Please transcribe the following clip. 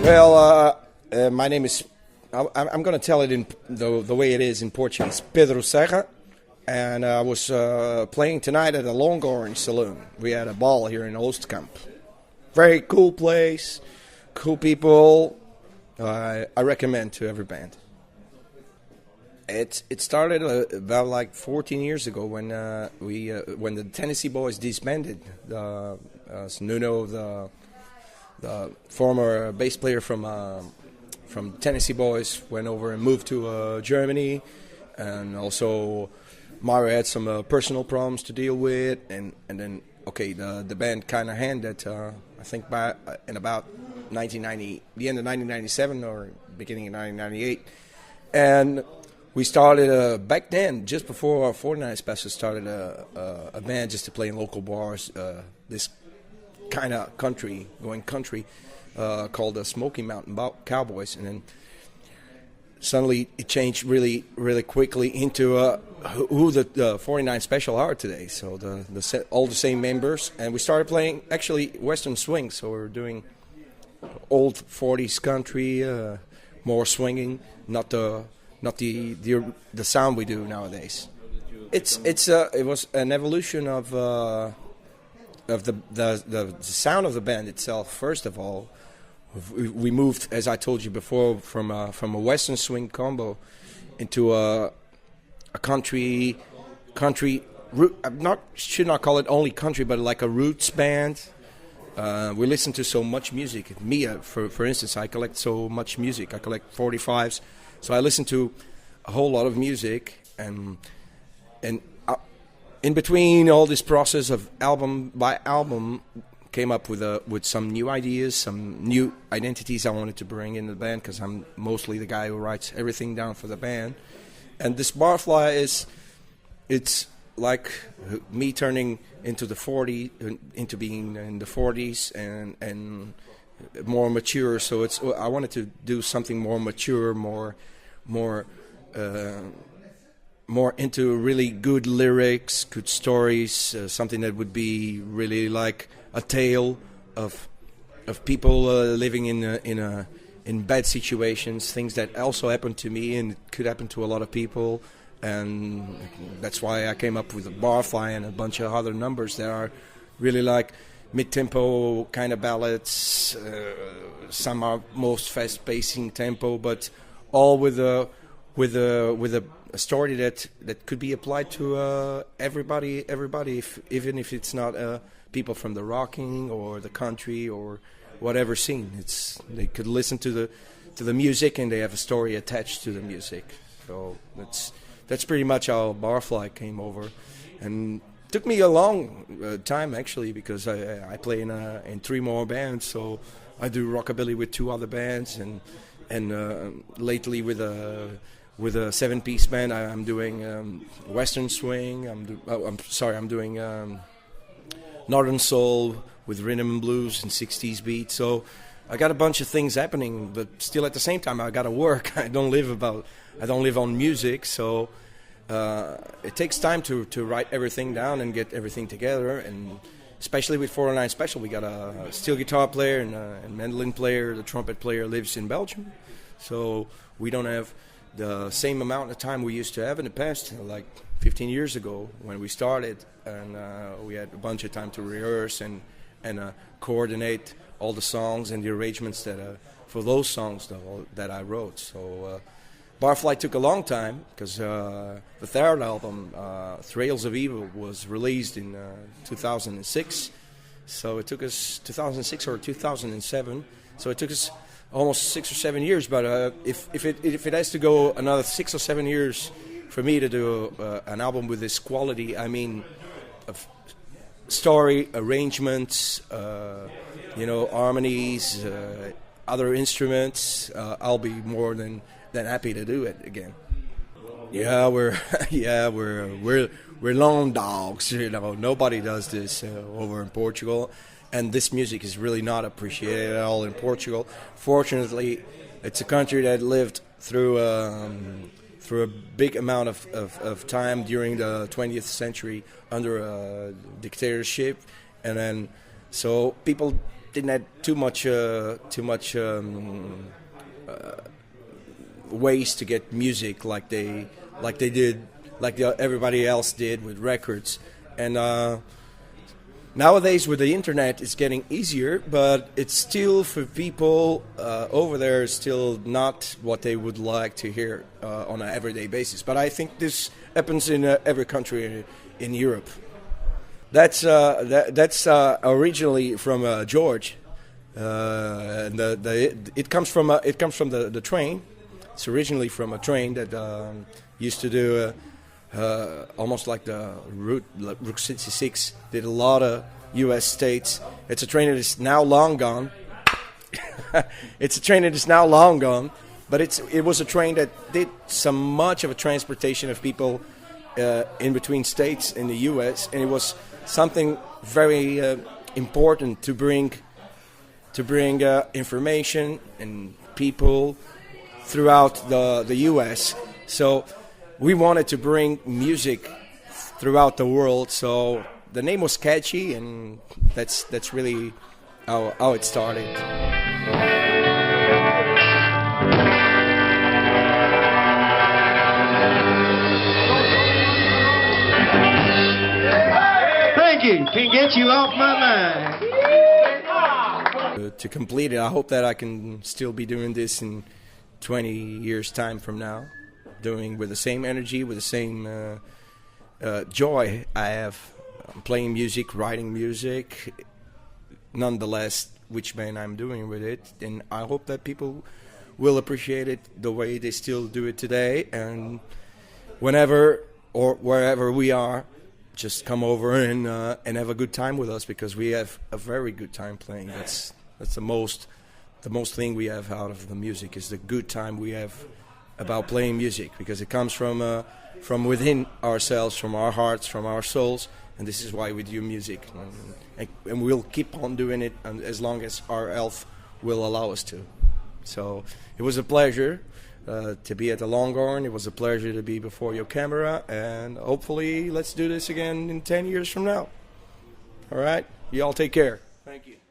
Well, my name is. I'm going to tell it in the way it is in Portuguese. Pedro Serra, and I was playing tonight at a Long Orange Saloon. We had a ball here in Oostkamp. Very cool place, cool people. I recommend to every band. It started about like 14 years ago when when the Tennessee Boys disbanded. Nuno, the former bass player from Tennessee Boys, went over and moved to Germany, and also Mario had some personal problems to deal with, and then the band kind of ended. I think in about 1990, the end of 1997 or beginning of 1998, and we started back then, just before our 49 Special, started a band just to play in local bars. This kind of country called the Smoky Mountain Cowboys, and then suddenly it changed really, really quickly into who the 49 Special are today. So all the same members, and we started playing actually Western swing. So we're doing old 40s country, more swinging, not the sound we do nowadays. It was an evolution of the sound of the band itself. First of all, we moved, as I told you before, from a Western swing combo into a country root. Should not call it only country, but like a roots band. We listen to so much music. Me, for instance, I collect so much music. I collect 45s, so I listen to a whole lot of music, and in between all this process of album by album, came up with some new ideas, some new identities I wanted to bring in the band, because I'm mostly the guy who writes everything down for the band. And this Barfly it's like me turning into being in the 40s and more mature. So I wanted to do something more mature, more into really good lyrics, good stories, something that would be really like a tale of people living in bad situations, things that also happened to me and could happen to a lot of people. And that's why I came up with a Barfly and a bunch of other numbers that are really like mid-tempo kind of ballads. Some are most fast-pacing tempo, but all with a story that could be applied to everybody, even if it's not people from the rocking or the country or whatever scene. They could listen to the music, and they have a story attached to the music. So that's pretty much how Barfly came over, and took me a long time actually, because I play in 3 more bands. So I do rockabilly with 2 other bands, and lately with a 7-piece band I'm doing Western swing. I'm doing Northern soul with rhythm and blues and 60s beats. So I got a bunch of things happening, but still at the same time I got to work. I don't live on music, so it takes time to write everything down and get everything together. And especially with 49 Special, we got a steel guitar player and a mandolin player. The trumpet player lives in Belgium, so we don't have the same amount of time we used to have in the past, like 15 years ago when we started, and we had a bunch of time to rehearse and coordinate all the songs and the arrangements for those songs that I wrote. So Barfly took a long time, because the third album, Trails of Evil, was released in 2006. So it took us 2006 or 2007. So it took us almost 6 or 7 years. But if it has to go another 6 or 7 years for me to do an album with this quality, I mean, of story, arrangements, harmonies, other instruments, I'll be more than happy to do it again. Yeah, we're lone dogs. Nobody does this over in Portugal, and this music is really not appreciated at all in Portugal. Fortunately, it's a country that lived through a big amount of time during the 20th century under a dictatorship, and then so people didn't have too much ways to get music like they did, everybody else did with records. And nowadays with the internet, it's getting easier, but it's still for people over there still not what they would like to hear on an everyday basis. But I think this happens in every country in Europe. That's originally from George. And it comes from the train. It's originally from a train that used to do almost like the Route 66. Did a lot of U.S. states. It's a train that is now long gone. It's a train that is now long gone, but it was a train that did so much of a transportation of people in between states in the U.S. and it was something very important to bring information and people throughout the U.S. So we wanted to bring music throughout the world. So the name was catchy, and that's really how it started. Thank you. Can't get you off my mind. To complete it, I hope that I can still be doing this in 20 years' time from now, doing with the same energy, with the same joy I have playing music, writing music, nonetheless, which band I'm doing with it. And I hope that people will appreciate it the way they still do it today. And whenever or wherever we are, just come over and have a good time with us, because we have a very good time playing. That's the most thing we have out of the music, is the good time we have about playing music, because it comes from within ourselves, from our hearts, from our souls, and this is why we do music, and we'll keep on doing it as long as our health will allow us to. So it was a pleasure to be at the Longhorn. It was a pleasure to be before your camera, and hopefully let's do this again in 10 years from now. All right, you all take care. Thank you.